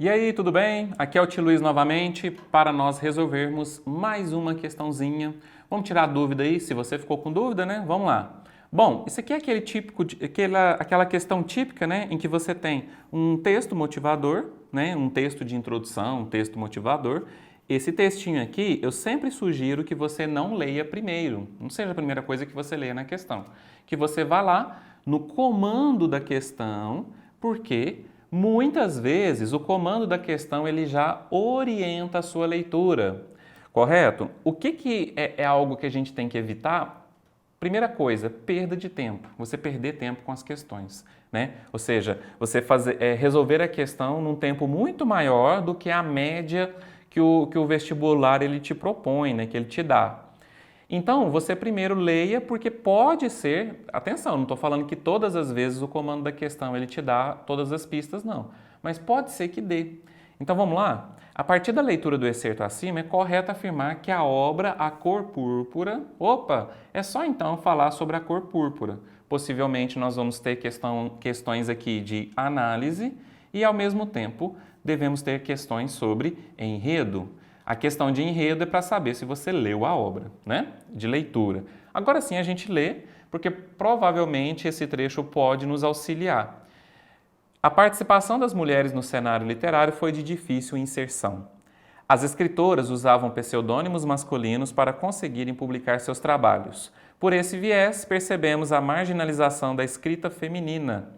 E aí, tudo bem? Aqui é o Tio Luiz novamente para nós resolvermos mais uma questãozinha. Vamos tirar a dúvida aí, se você ficou com dúvida, né? Vamos lá. Bom, isso aqui é aquele típico, aquela questão típica, né? Em que você tem um texto motivador, né? Um texto de introdução, um texto motivador. Esse textinho aqui, eu sempre sugiro que você não leia primeiro. Não seja a primeira coisa que você leia na questão. Que você vá lá no comando da questão, porque muitas vezes o comando da questão ele já orienta a sua leitura, correto? O que é algo que a gente tem que evitar? Primeira coisa, perda de tempo. Você perder tempo com as questões, né? Ou seja, você resolver a questão num tempo muito maior do que a média que o vestibular ele te propõe, né? Que ele te dá. Então, você primeiro leia, porque pode ser, atenção, não estou falando que todas as vezes o comando da questão ele te dá todas as pistas, não. Mas pode ser que dê. Então, vamos lá? A partir da leitura do excerto acima, é correto afirmar que a obra A Cor Púrpura... Opa! É só então falar sobre a cor púrpura. Possivelmente nós vamos ter questões aqui de análise e, ao mesmo tempo, devemos ter questões sobre enredo. A questão de enredo é para saber se você leu a obra, né? De leitura. Agora sim a gente lê, porque provavelmente esse trecho pode nos auxiliar. A participação das mulheres no cenário literário foi de difícil inserção. As escritoras usavam pseudônimos masculinos para conseguirem publicar seus trabalhos. Por esse viés, percebemos a marginalização da escrita feminina.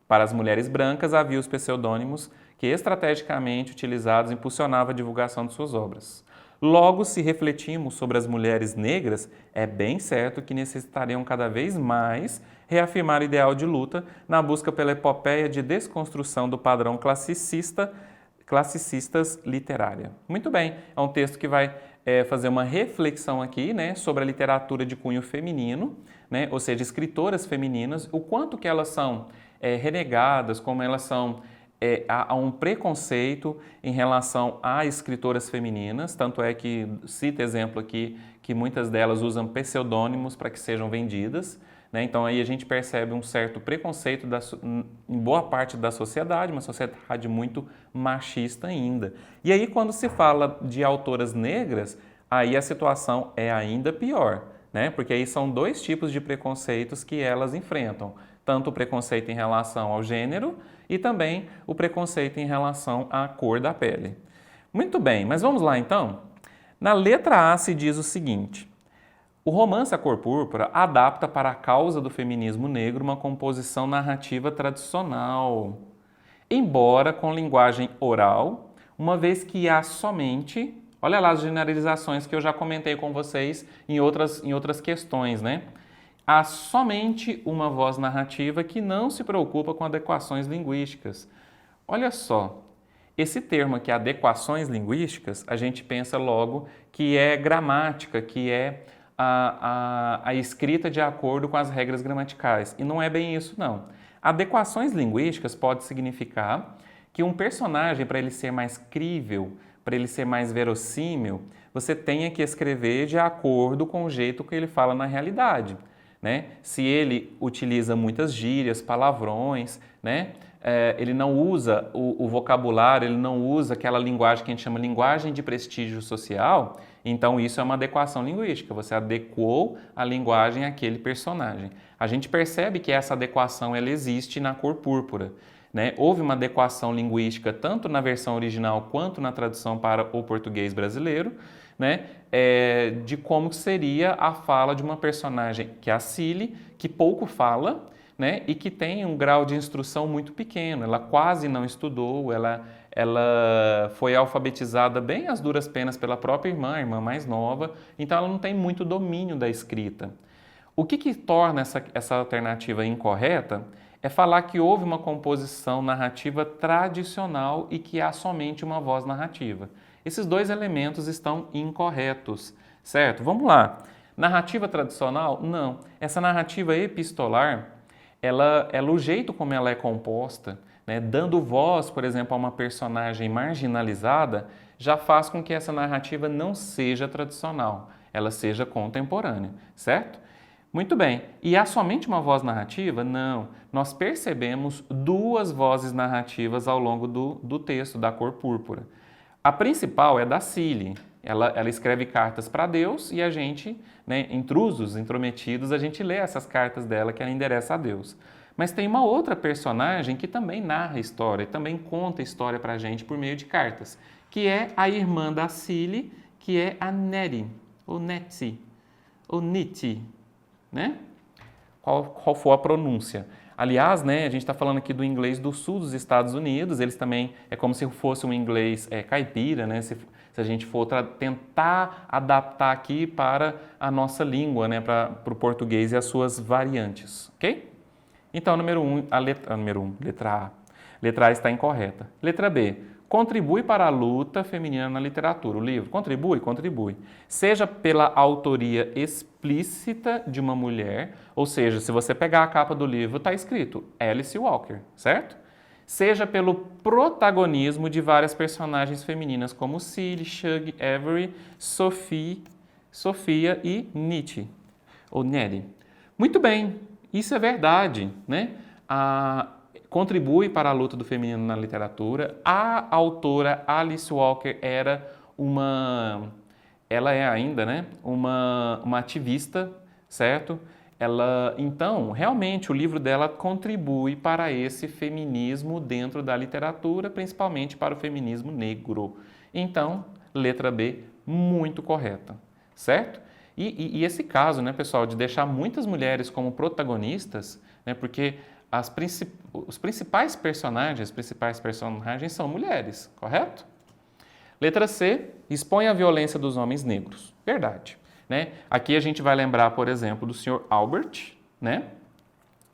Para as mulheres brancas, havia os pseudônimos que, estrategicamente utilizados, impulsionavam a divulgação de suas obras. Logo, se refletimos sobre as mulheres negras, é bem certo que necessitariam cada vez mais reafirmar o ideal de luta na busca pela epopeia de desconstrução do padrão classicistas literária. Muito bem, é um texto que vai fazer uma reflexão aqui, né, sobre a literatura de cunho feminino, né, ou seja, escritoras femininas, o quanto que elas são renegadas, como elas são há um preconceito em relação a escritoras femininas, tanto é que cita exemplo aqui que muitas delas usam pseudônimos para que sejam vendidas, né? Então aí a gente percebe um certo preconceito em boa parte da sociedade, uma sociedade muito machista ainda. E aí quando se fala de autoras negras, aí a situação é ainda pior, né? Porque aí são dois tipos de preconceitos que elas enfrentam, tanto o preconceito em relação ao gênero e também o preconceito em relação à cor da pele. Muito bem, mas vamos lá então? Na letra A se diz o seguinte: o romance A Cor Púrpura adapta para a causa do feminismo negro uma composição narrativa tradicional, embora com linguagem oral, uma vez que há somente, olha lá as generalizações que eu já comentei com vocês em outras questões, né? Há somente uma voz narrativa que não se preocupa com adequações linguísticas. Olha só, esse termo aqui, adequações linguísticas, a gente pensa logo que é gramática, que é a escrita de acordo com as regras gramaticais. E não é bem isso, não. Adequações linguísticas pode significar que um personagem, para ele ser mais crível, para ele ser mais verossímil, você tenha que escrever de acordo com o jeito que ele fala na realidade, né? Se ele utiliza muitas gírias, palavrões, né? Ele não usa o vocabulário, ele não usa aquela linguagem que a gente chama linguagem de prestígio social, então isso é uma adequação linguística, você adequou a linguagem àquele personagem. A gente percebe que essa adequação ela existe na Cor Púrpura, né? Houve uma adequação linguística tanto na versão original quanto na tradução para o português brasileiro, né? De como seria a fala de uma personagem que é a Cilly, que pouco fala, né? E que tem um grau de instrução muito pequeno. Ela quase não estudou, ela foi alfabetizada bem às duras penas pela própria irmã, a irmã mais nova, então ela não tem muito domínio da escrita. O que torna essa alternativa incorreta é falar que houve uma composição narrativa tradicional e que há somente uma voz narrativa. Esses dois elementos estão incorretos, certo? Vamos lá. Narrativa tradicional? Não. Essa narrativa epistolar, o jeito como ela é composta, né, dando voz, por exemplo, a uma personagem marginalizada, já faz com que essa narrativa não seja tradicional, ela seja contemporânea, certo? Muito bem. E há somente uma voz narrativa? Não. Nós percebemos duas vozes narrativas ao longo do texto da cor púrpura. A principal é da Cílie. Ela escreve cartas para Deus e a gente, né, intrusos, intrometidos, a gente lê essas cartas dela que ela endereça a Deus. Mas tem uma outra personagem que também narra história, também conta história para a gente por meio de cartas, que é a irmã da Cílie, que é a Nettie, ou Nettie, ou Niti, né? Qual for a pronúncia. Aliás, né, a gente está falando aqui do inglês do sul dos Estados Unidos, eles também, é como se fosse um inglês caipira, né, se a gente for tentar adaptar aqui para a nossa língua, né, para o português e as suas variantes, ok? Então, letra A. Letra A está incorreta. Letra B. Contribui para a luta feminina na literatura. O livro contribui? Contribui. Seja pela autoria explícita de uma mulher, ou seja, se você pegar a capa do livro, está escrito Alice Walker, certo? Seja pelo protagonismo de várias personagens femininas, como Cílie, Shug, Avery, Sofia e Nietzsche, ou Nettie. Muito bem, isso é verdade, né? Contribui para a luta do feminino na literatura. A autora Alice Walker ela é ainda, né, uma ativista, certo? Então, realmente, o livro dela contribui para esse feminismo dentro da literatura, principalmente para o feminismo negro. Então, letra B, muito correta, certo? E esse caso, né, pessoal, de deixar muitas mulheres como protagonistas, né, porque os principais personagens são mulheres, correto? Letra C, expõe a violência dos homens negros. Verdade. Né? Aqui a gente vai lembrar, por exemplo, do Sr. Albert, né?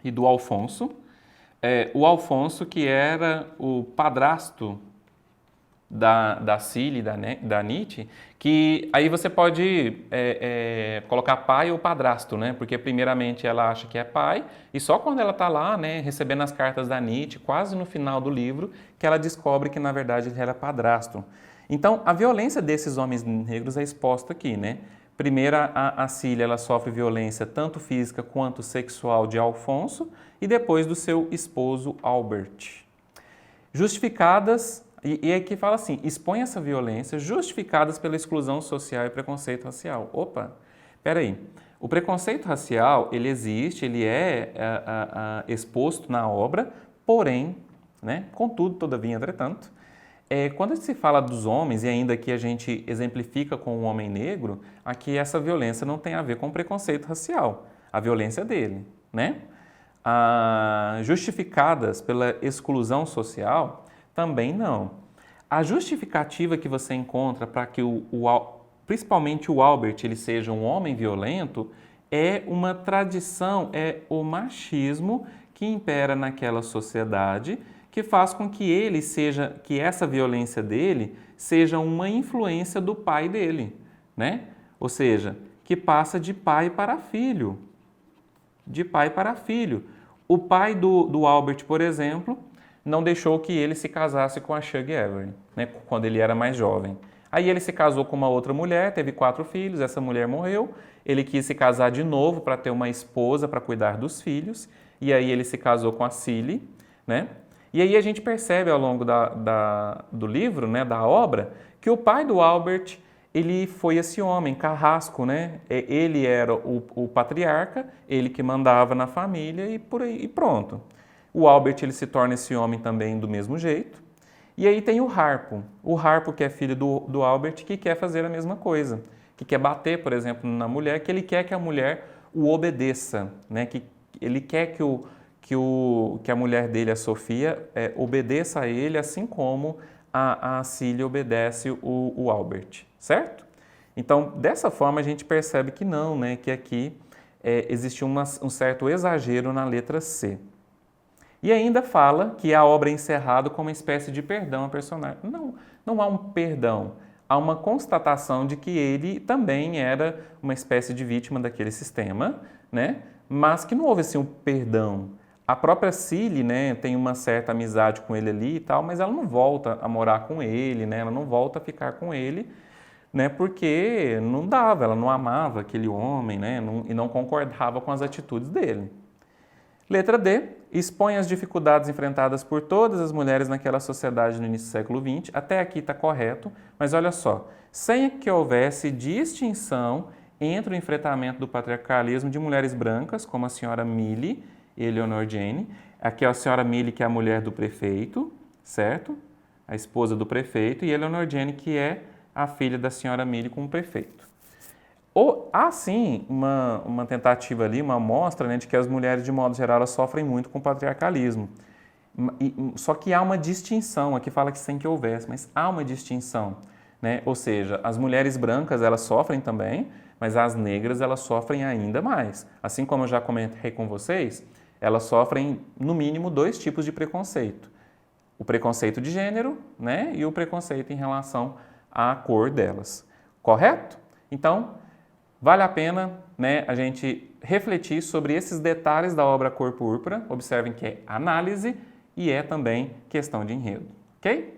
E do Alfonso. O Alfonso, que era o padrasto da Cílie, da Nietzsche, que aí você pode colocar pai ou padrasto, né? Porque primeiramente ela acha que é pai e só quando ela está lá, né, recebendo as cartas da Nietzsche, quase no final do livro, que ela descobre que na verdade ele era padrasto. Então, a violência desses homens negros é exposta aqui, né? Primeiro, a Cília, ela sofre violência tanto física quanto sexual de Alfonso e depois do seu esposo Albert. Justificadas, e aqui fala assim, expõe essa violência justificadas pela exclusão social e preconceito racial. Opa, peraí. O preconceito racial, ele existe, ele é exposto na obra, porém, né, contudo, todavia, entretanto, quando se fala dos homens, e ainda que a gente exemplifica com o homem negro, aqui essa violência não tem a ver com preconceito racial, a violência dele, né? Justificadas pela exclusão social, também não. A justificativa que você encontra para que principalmente o Albert ele seja um homem violento é uma tradição, é o machismo que impera naquela sociedade, que faz com que essa violência dele seja uma influência do pai dele, né? Ou seja, que passa de pai para filho. De pai para filho. O pai do Albert, por exemplo, não deixou que ele se casasse com a Shug Avery, né? Quando ele era mais jovem. Aí ele se casou com uma outra mulher, teve 4 filhos, essa mulher morreu, ele quis se casar de novo para ter uma esposa para cuidar dos filhos, e aí ele se casou com a Cílie, né? E aí a gente percebe ao longo do livro, né, da obra, que o pai do Albert, ele foi esse homem, carrasco, né? Ele era o patriarca, ele que mandava na família e por aí, e pronto. O Albert, ele se torna esse homem também do mesmo jeito. E aí tem o Harpo que é filho do Albert, que quer fazer a mesma coisa, que quer bater, por exemplo, na mulher, que ele quer que a mulher o obedeça, né? Que ele quer que a mulher dele, a Sofia, obedeça a ele, assim como a Cília obedece o Albert, certo? Então, dessa forma, a gente percebe que não, né? Que aqui existe um certo exagero na letra C. E ainda fala que a obra é encerrada com uma espécie de perdão ao personagem. Não há um perdão, há uma constatação de que ele também era uma espécie de vítima daquele sistema, né? Mas que não houve assim um perdão. A própria Cílie, né, tem uma certa amizade com ele ali e tal, mas ela não volta a morar com ele, né, ela não volta a ficar com ele, né, porque não dava, ela não amava aquele homem, né, e não concordava com as atitudes dele. Letra D, expõe as dificuldades enfrentadas por todas as mulheres naquela sociedade no início do século XX. Até aqui está correto, mas olha só, sem que houvesse distinção entre o enfrentamento do patriarcalismo de mulheres brancas, como a senhora Millie e Eleanor Jane. Aqui é a senhora Millie, que é a mulher do prefeito, certo? A esposa do prefeito, e Eleanor Jane, que é a filha da senhora Millie com o prefeito. Há sim uma tentativa ali, uma amostra, né, de que as mulheres, de modo geral, elas sofrem muito com o patriarcalismo. Só que há uma distinção, aqui fala que sem que houvesse, mas há uma distinção, né? Ou seja, as mulheres brancas, elas sofrem também, mas as negras, elas sofrem ainda mais. Assim como eu já comentei com vocês, elas sofrem, no mínimo, 2 tipos de preconceito. O preconceito de gênero, né, e o preconceito em relação à cor delas. Correto? Então, vale a pena, né, a gente refletir sobre esses detalhes da obra Cor Púrpura. Observem que é análise e é também questão de enredo. Ok?